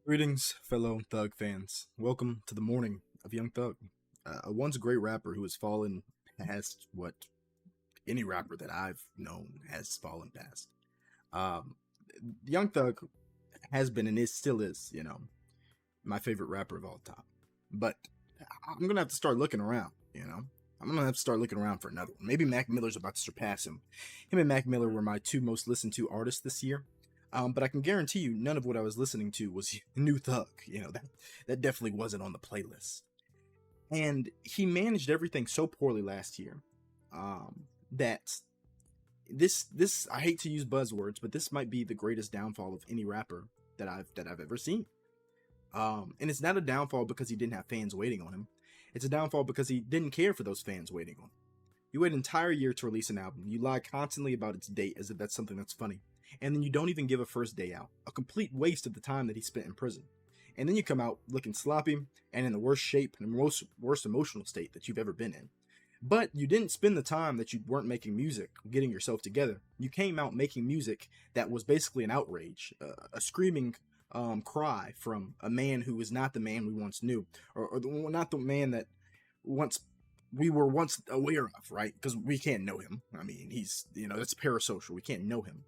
Greetings, fellow Thug fans. Welcome to the morning of Young Thug, a once great rapper who has fallen past what any rapper that I've known has fallen past. Um, Young Thug has been and still is, my favorite rapper of all time. But I'm gonna have to start looking around. I'm gonna have to start looking around for another one. Maybe Mac Miller's about to surpass him. Him and Mac Miller were my two most listened to artists this year. But I can guarantee you, none of what I was listening to was New Thug. That definitely wasn't on the playlist. And he managed everything so poorly last year that this I hate to use buzzwords, but this might be the greatest downfall of any rapper that I've ever seen. And it's not a downfall because he didn't have fans waiting on him. It's a downfall because he didn't care for those fans waiting on him. You wait an entire year to release an album. You lie constantly about its date as if that's something that's funny. And then you don't even give a first day out. A complete waste of the time that he spent in prison. And then you come out looking sloppy and in the worst shape and worst emotional state that you've ever been in. But you didn't spend the time that you weren't making music, getting yourself together. You came out making music that was basically an outrage, a screaming cry from a man who was not the man we once knew, or not the man that once we were once aware of, right? Because we can't know him. I mean, he's, that's parasocial. We can't know him.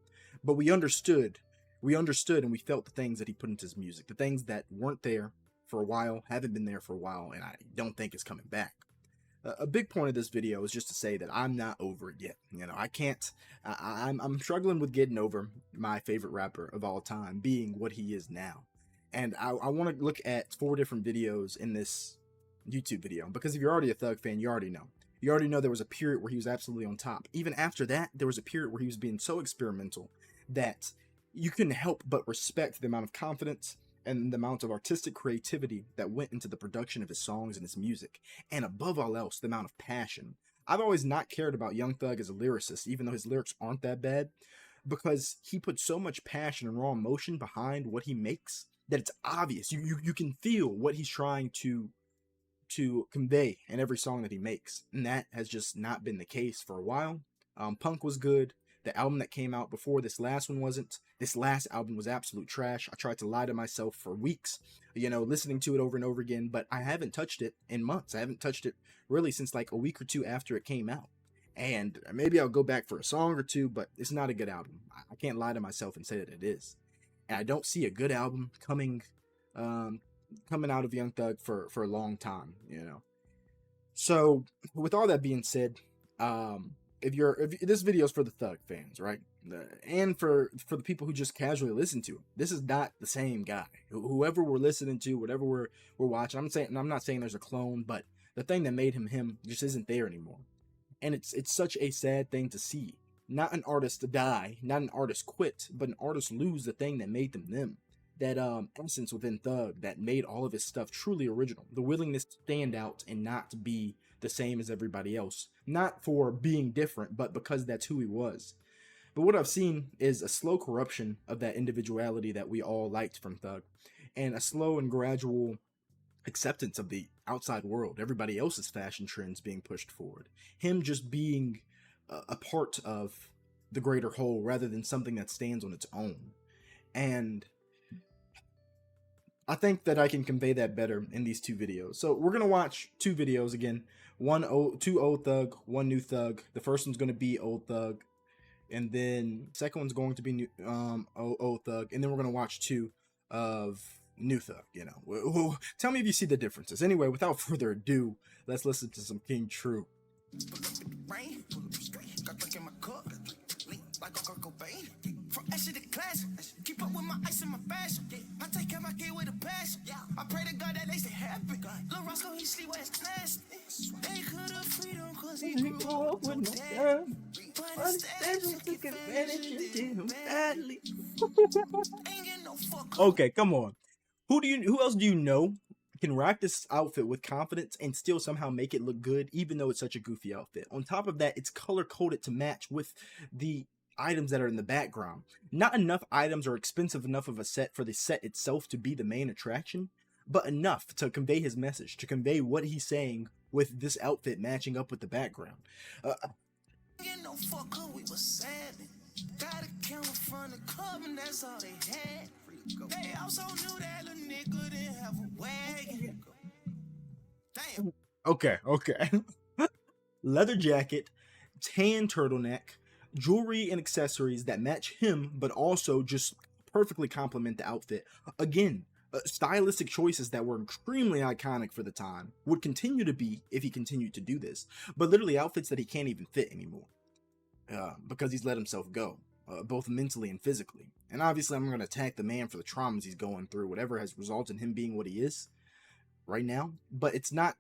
But we understood and we felt the things that he put into his music, the things that weren't there for a while, haven't been there for a while, and I don't think is coming back. A big point of this video is just to say that I'm not over it yet. I can't. I'm struggling with getting over my favorite rapper of all time being what he is now, and I want to look at 4 different videos in this YouTube video because if you're already a Thug fan, you already know. You already know there was a period where he was absolutely on top. Even after that, there was a period where he was being so experimental that you couldn't help but respect the amount of confidence and the amount of artistic creativity that went into the production of his songs and his music, and above all else, the amount of passion. I've always not cared about Young Thug as a lyricist, even though his lyrics aren't that bad, because he puts so much passion and raw emotion behind what he makes that it's obvious. You can feel what he's trying to convey in every song that he makes, and that has just not been the case for a while. Punk was good. The album that came out before this last one wasn't. This last album was absolute trash. I tried to lie to myself for weeks, listening to it over and over again, but I haven't touched it in months. I haven't touched it really since like a week or two after it came out. And maybe I'll go back for a song or two, but it's not a good album. I can't lie to myself and say that it is. And I don't see a good album coming out of Young Thug for a long time. So with all that being said, if this video is for the Thug fans, right? And for the people who just casually listen to him, this is not the same guy. Whoever we're listening to, whatever we're watching, I'm not saying there's a clone, but the thing that made him just isn't there anymore. And it's such a sad thing to see. Not an artist die, not an artist quit, but an artist lose the thing that made them. That essence within Thug that made all of his stuff truly original. The willingness to stand out and not be the same as everybody else. Not for being different, but because that's who he was. But what I've seen is a slow corruption of that individuality that we all liked from Thug, and a slow and gradual acceptance of the outside world, everybody else's fashion trends being pushed forward. Him just being a part of the greater whole rather than something that stands on its own. And I think that I can convey that better in these 2 videos. So we're going to watch 2 videos again. Two old Thug, one new Thug. The first one's going to be old Thug. And then second one's going to be new, old Thug. And then we're going to watch 2 of new Thug, Tell me if you see the differences. Anyway, without further ado, let's listen to some King True. From Ashley to class, keep up with my ice and my fashion. I take care of my kid with a passion. I pray to God that they stay happy. Lil' Roscoe, he sleep where it's nasty. They could have freedom cause he grew up with no dad. But instead, just took advantage and did him badly. Okay, come on. Who else do you know can rock this outfit with confidence and still somehow make it look good, even though it's such a goofy outfit? On top of that, it's color coded to match with the items that are in the background. Not enough items are expensive enough of a set for the set itself to be the main attraction, but enough to convey his message, to convey what he's saying with this outfit matching up with the background. Got a camera from the club and that's all they had. They also knew that little Okay, okay. Leather jacket, tan turtleneck, jewelry and accessories that match him, but also just perfectly complement the outfit. Again, stylistic choices that were extremely iconic for the time, would continue to be if he continued to do this, but literally outfits that he can't even fit anymore because he's let himself go. Both mentally and physically. And obviously, I'm going to attack the man for the traumas he's going through, whatever has resulted in him being what he is right now. But it's not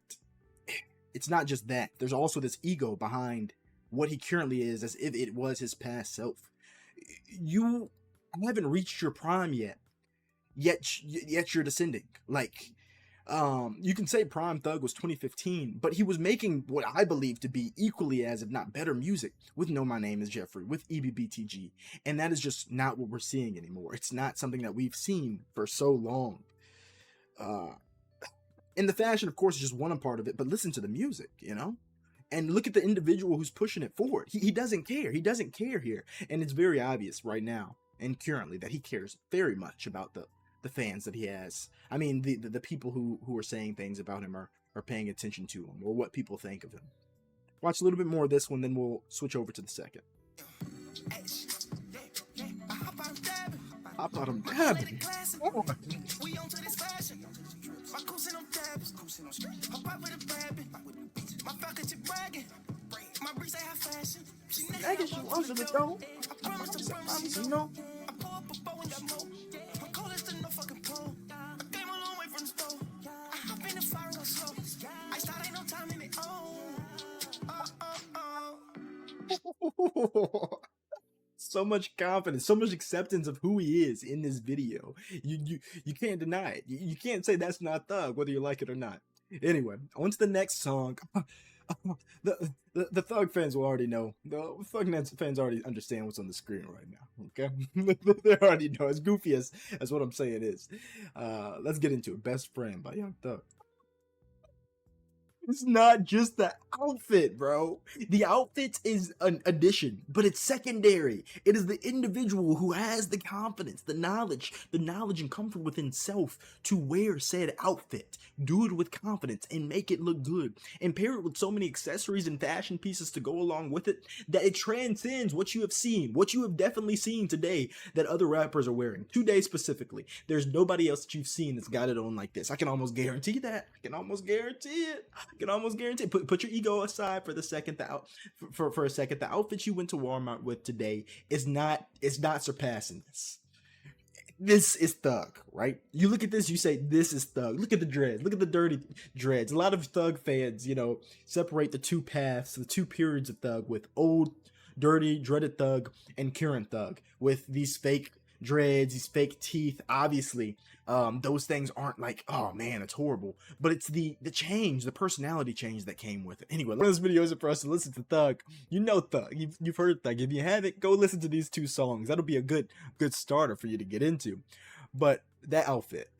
just that. There's also this ego behind what he currently is, as if it was his past self. You haven't reached your prime yet you're descending. Like, you can say Prime Thug was 2015, but he was making what I believe to be equally as, if not better, music with Know My Name Is Jeffrey, with EBBTG, and that is just not what we're seeing anymore. It's not something that we've seen for so long. And the fashion, of course, is just one part of it, but listen to the music, and look at the individual who's pushing it forward. He doesn't care. He doesn't care here, and it's very obvious right now and currently that he cares very much about the fans that he has. I mean, the people who are saying things about him are paying attention to him, or what people think of him. Watch a little bit more of this one, then we'll switch over to the second. Hop out, I'm dabbing. Oh. I guess you under the door. You know. So much confidence, so much acceptance of who he is in this video. You can't deny it. You can't say that's not Thug, whether you like it or not. Anyway, on to the next song. The Thug fans will already know. The Thug fans already understand what's on the screen right now. Okay, they already know. As goofy as what I'm saying is. Let's get into it. Best Friend by Young Thug. It's not just the outfit, bro. The outfit is an addition, but it's secondary. It is the individual who has the confidence, the knowledge and comfort within self to wear said outfit, do it with confidence, and make it look good. And pair it with so many accessories and fashion pieces to go along with it that it transcends what you have seen, what you have definitely seen today that other rappers are wearing. Today specifically, there's nobody else that you've seen that's got it on like this. I can almost guarantee that. I can almost guarantee it. Put your ego aside for the second. For a second, the outfit you went to Walmart with today is not surpassing this. This is Thug, right? You look at this, you say this is Thug. Look at the dreads. Look at the dirty dreads. A lot of Thug fans, separate the two paths, the two periods of Thug, with old, dirty, dreaded Thug and current Thug, with these fake dreads, these fake teeth. Obviously, those things aren't like, oh man, it's horrible, but it's the change, the personality change that came with it. Anyway, this video isn't for us to listen to Thug. You know Thug, you've heard Thug. If you haven't, go listen to these two songs. That'll be a good starter for you to get into. But that outfit,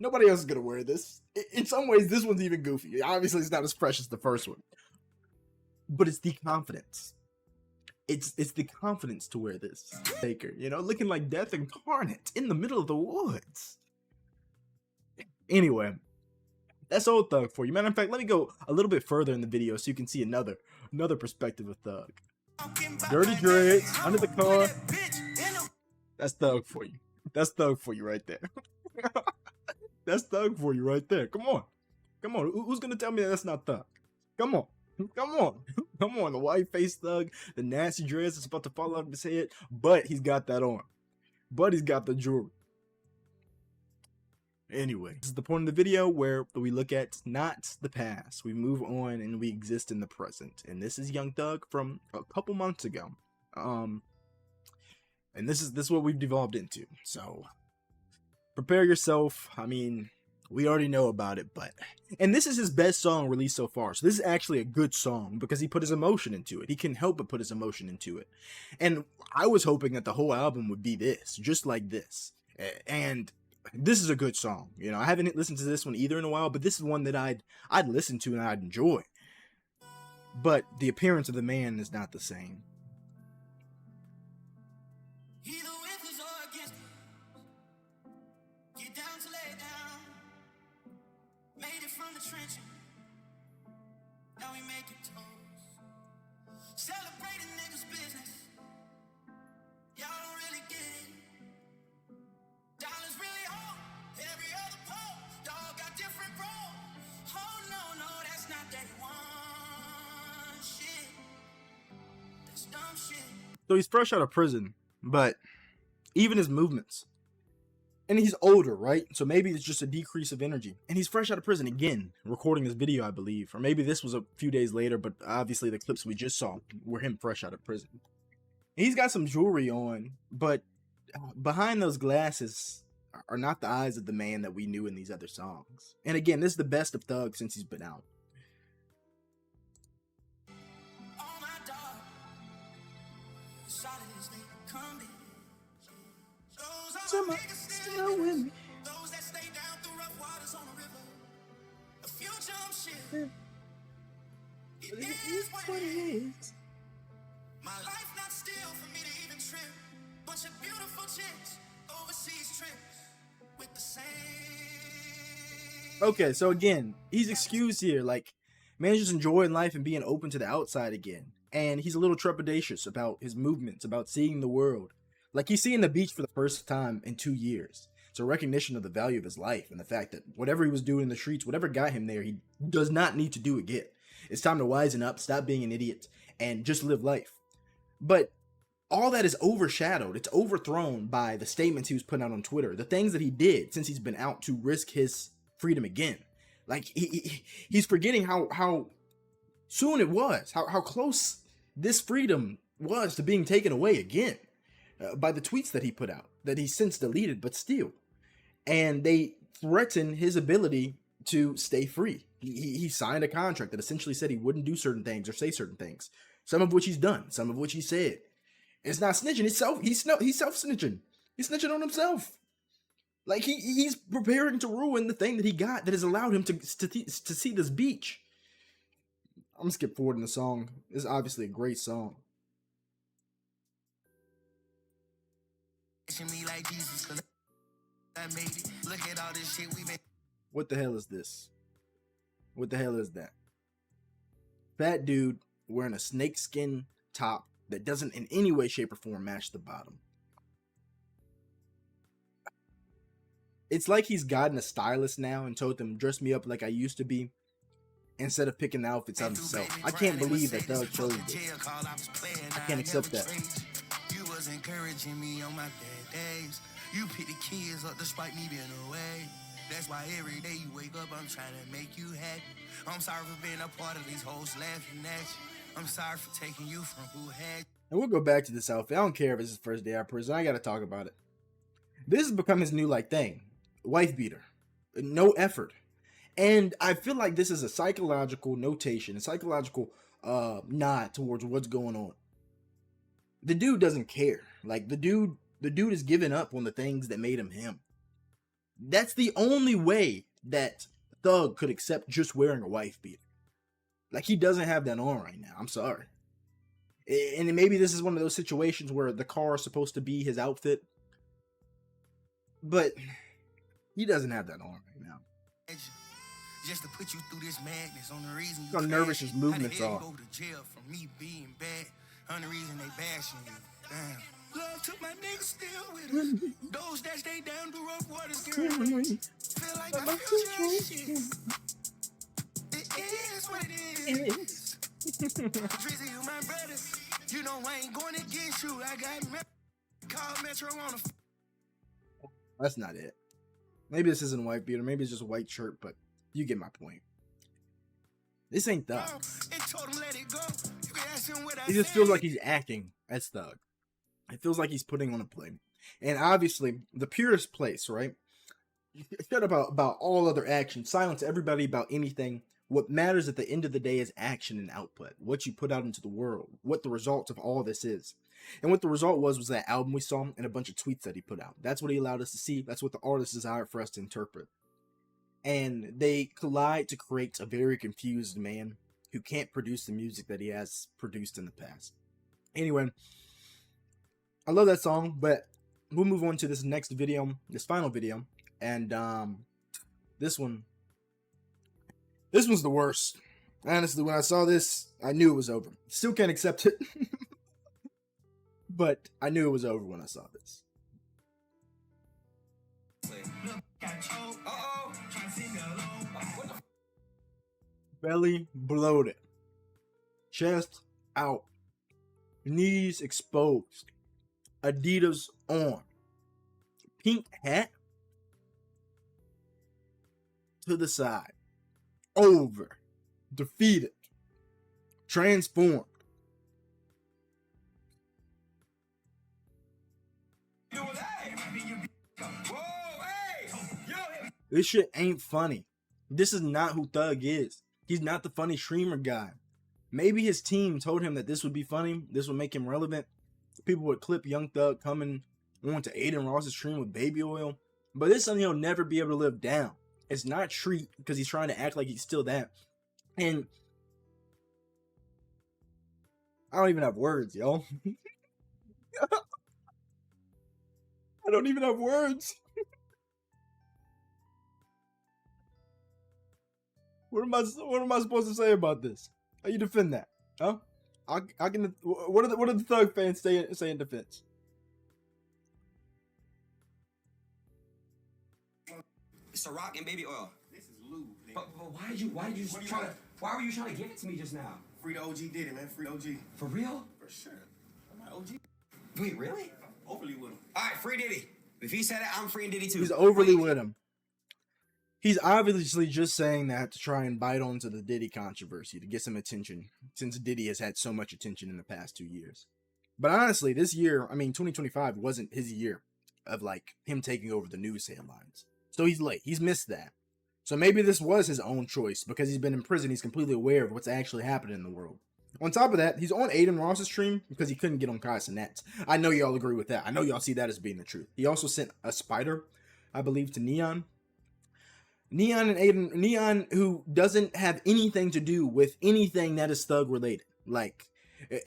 nobody else is gonna wear this. In some ways, this one's even goofy. Obviously, it's not as fresh as the first one, but it's the confidence. It's the confidence to wear this. Taker, looking like Death incarnate in the middle of the woods. Anyway, that's old Thug for you. Matter of fact, let me go a little bit further in the video so you can see another perspective of Thug. Dirty dreads, under the car. That's Thug for you. That's Thug for you right there. That's Thug for you right there. Come on. Who's gonna tell me that's not Thug? Come on. The white face Thug, the nasty dress that's about to fall out of his head, but he's got that on. But he's got the jewelry. Anyway, this is the point of the video where we look at not the past. We move on and we exist in the present. And this is Young Thug from a couple months ago. And this is what we've devolved into. So prepare yourself. I mean, we already know about it, and this is his best song released so far. So this is actually a good song because he put his emotion into it. He can help but put his emotion into it. And I was hoping that the whole album would be this, just like this. And this is a good song. I haven't listened to this one either in a while, but this is one that I'd listen to and I'd enjoy. But the appearance of the man is not the same. from the trenches. Now we making toes. Celebrating niggas' business. Y'all don't really get it. Dollars really all. Every other pole. Dog got different roles. Oh no, that's not that one shit. That's dumb shit. So he's fresh out of prison, but even his movements. And he's older, right? So maybe it's just a decrease of energy. And he's fresh out of prison again, recording this video, I believe. Or maybe this was a few days later, but obviously the clips we just saw were him fresh out of prison. He's got some jewelry on, but behind those glasses are not the eyes of the man that we knew in these other songs. And again, this is the best of Thug since he's been out. Those that stay down through rough waters on the river. A few jump ship. It is what it is. My life not still for me to even trip. Bunch of beautiful chicks, overseas trips with the same. Okay, so again, he's excused here. Like, man's just enjoying life and being open to the outside again. And he's a little trepidatious about his movements, about seeing the world. Like, he's seeing the beach for the first time in 2 years. It's a recognition of the value of his life and the fact that whatever he was doing in the streets, whatever got him there, he does not need to do again. It's time to wisen up, stop being an idiot, and just live life. But all that is overshadowed. It's overthrown by the statements he was putting out on Twitter, the things that he did since he's been out to risk his freedom again. Like, he's forgetting how soon it was, how close this freedom was to being taken away again. By the tweets that he put out, that he's since deleted, but still. And they threaten his ability to stay free. He signed a contract that essentially said he wouldn't do certain things or say certain things. Some of which he's done, some of which he said. It's not snitching, he's self-snitching. He's snitching on himself. Like, he's preparing to ruin the thing that he got that has allowed him to see this beach. I'm gonna skip forward in the song. This is obviously a great song. Me like Jesus, 'cause I made it. Look at all this shit we made. What the hell is this? What the hell is that? Fat dude wearing a snakeskin top that doesn't in any way, shape, or form match the bottom. It's like he's gotten a stylist now and told them, dress me up like I used to be, instead of picking the outfits out himself. I can't believe that Thug chose this. I can't accept that. Encouraging me on my bad days. You pick the kids up despite me being away. That's why every day you wake up, I'm trying to make you happy. I'm sorry for being a part of these hoes laughing at you. I'm sorry for taking you from who had. And we'll go back to this outfit. I don't care if it's his first day out of prison. I gotta talk about it. This has become his new thing. Wife beater. No effort. And I feel like this is a psychological notation, a psychological nod towards what's going on. The dude doesn't care. Like, the dude is giving up on the things that made him him. That's the only way that Thug could accept just wearing a wife beater. Like, he doesn't have that on right now. I'm sorry. And maybe this is one of those situations where the car is supposed to be his outfit, but he doesn't have that on right now. Just to put you through this madness on the reason you how nervous his movements are. Go to jail for me being bad. On the reason they bashing you. Damn. Love took my niggas still with us. Those that stay down the rough waters. Feel like I feel your shit. It is what it is. Drizzy, you my brother. You know I ain't going against you. I got call Metro on the. That's not it. Maybe this isn't a white beater. Maybe it's just a white shirt, but you get my point. This ain't Thug. He just feels like he's acting as Thug. It feels like he's putting on a play. And obviously, the purest place, right? Shut up about all other action. Silence everybody about anything. What matters at the end of the day is action and output. What you put out into the world. What the result of all this is. And what the result was that album we saw and a bunch of tweets that he put out. That's what he allowed us to see. That's what the artist desired for us to interpret. And they collide to create a very confused man who can't produce the music that he has produced in the past. Anyway, I love that song, but we'll move on to this next video, this final video. And this one This was the worst. Honestly, when I saw this, I knew it was over. Still can't accept it. But I knew it was over when I saw this. Belly bloated. Chest out. Knees exposed. Adidas on. Pink hat to the side. Over. Defeated. Transformed. This shit ain't funny. This is not who Thug is. He's not the funny streamer guy. Maybe his team told him that this would be funny. This would make him relevant. People would clip Young Thug coming on to Adin Ross's stream with baby oil. But this is something he'll never be able to live down. It's not Treat because he's trying to act like he's still that. And I don't even have words, yo. I don't even have words. What am I supposed to say about this? How you defend that? Huh? I can. What are the Thug fans say in defense? Ciroc and baby oil. This is lube. But why were you trying to give it to me just now? Free the OG did it, man. Free the OG. For real? For sure. I'm my OG. Wait, really? Overly with him. All right, free Diddy. If he said it, I'm freeing Diddy too. He's overly with him. He's obviously just saying that to try and bite onto the Diddy controversy, to get some attention, since Diddy has had so much attention in the past 2 years. But honestly, this year, 2025 wasn't his year of like him taking over the news headlines. So he's late. He's missed that. So maybe this was his own choice because he's been in prison. He's completely aware of what's actually happening in the world. On top of that, he's on Adin Ross's stream because he couldn't get on Kai Cenat's. I know y'all agree with that. I know y'all see that as being the truth. He also sent a spider, I believe, to Neon. Neon, who doesn't have anything to do with anything that is Thug related. Like,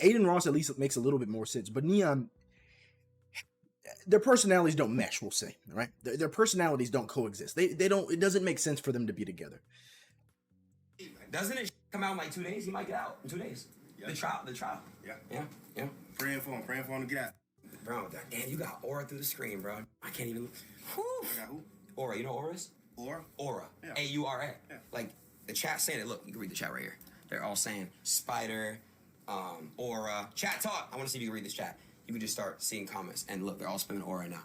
Adin Ross at least makes a little bit more sense, but Neon, their personalities don't mesh, we'll say, right? Their personalities don't coexist. They don't, it doesn't make sense for them to be together. Doesn't it come out in like 2 days? He might get out in 2 days. Yeah. The trial. Yeah. Praying for him to get out. Bro, damn, you got aura through the screen, bro. I can't even. Whew. I got who? Aura, you know what aura is? Aura. Yeah. A-U-R-A. Yeah. Like, the chat saying it. Look, you can read the chat right here. They're all saying spider, aura. Chat talk. I want to see if you can read this chat. You can just start seeing comments. And look, they're all spamming aura now.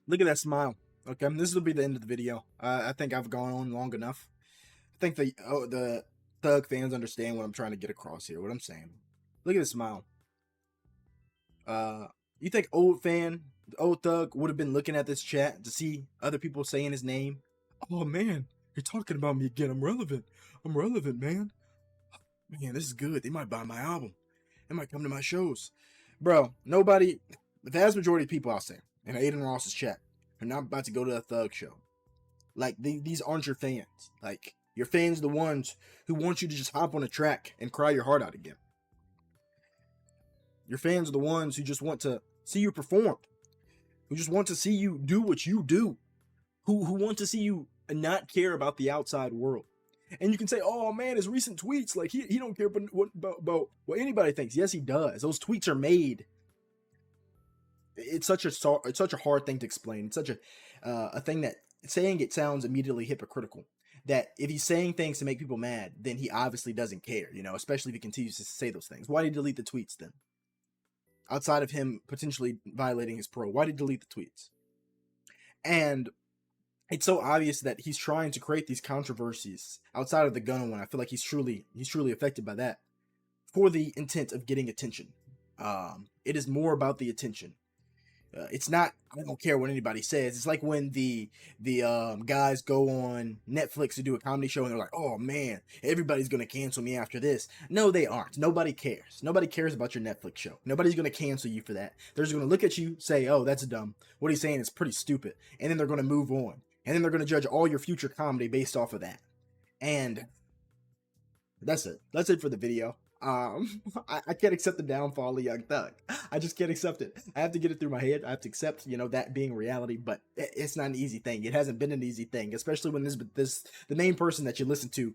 Look at that smile. Okay, this will be the end of the video. I think I've gone on long enough. I think the Thug fans understand what I'm trying to get across here, what I'm saying. Look at the smile. You think old Thug would have been looking at this chat to see other people saying his name? Oh man, you're talking about me again. I'm relevant, man. Man, this is good. They might buy my album. They might come to my shows. Bro, nobody, the vast majority of people out there in Adin Ross's chat are not about to go to a Thug show. Like, these aren't your fans. Like, your fans are the ones who want you to just hop on a track and cry your heart out again. Your fans are the ones who just want to see you perform, who just want to see you do what you do, who want to see you not care about the outside world. And you can say, oh man, his recent tweets, like he don't care about what anybody thinks. Yes, he does. Those tweets are made. It's such a hard thing to explain. It's such a thing that saying it sounds immediately hypocritical. That if he's saying things to make people mad, then he obviously doesn't care, especially if he continues to say those things. Why did he delete the tweets then? Outside of him potentially violating his parole, why did he delete the tweets? And it's so obvious that he's trying to create these controversies outside of the Gunna one. I feel like he's truly affected by that for the intent of getting attention. It is more about the attention. It's not, I don't care what anybody says. It's like when the guys go on Netflix to do a comedy show and they're like, oh man, everybody's going to cancel me after this. No, they aren't. Nobody cares. Nobody cares about your Netflix show. Nobody's going to cancel you for that. They're just going to look at you, say, oh, that's dumb. What he's saying is pretty stupid. And then they're going to move on. And then they're going to judge all your future comedy based off of that. And that's it. That's it for the video. I can't accept the downfall of Young Thug. I just can't accept it. I have to get it through my head. I have to accept, that being reality. But it's not an easy thing. It hasn't been an easy thing, especially when this the main person that you listen to,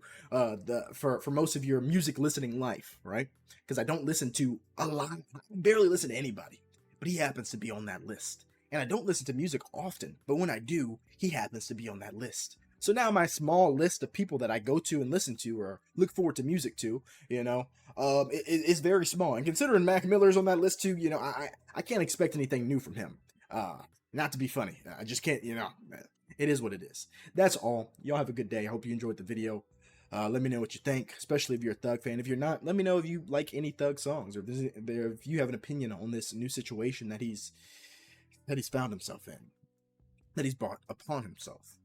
for most of your music listening life, right? Because I don't listen to a lot. I barely listen to anybody, but he happens to be on that list. And I don't listen to music often, but when I do, he happens to be on that list. So now my small list of people that I go to and listen to or look forward to music to, is very small. And considering Mac Miller's on that list too, I can't expect anything new from him. Not to be funny. I just can't, it is what it is. That's all. Y'all have a good day. I hope you enjoyed the video. Let me know what you think, especially if you're a Thug fan. If you're not, let me know if you like any Thug songs, or if you have an opinion on this new situation that he's found himself in, that he's brought upon himself.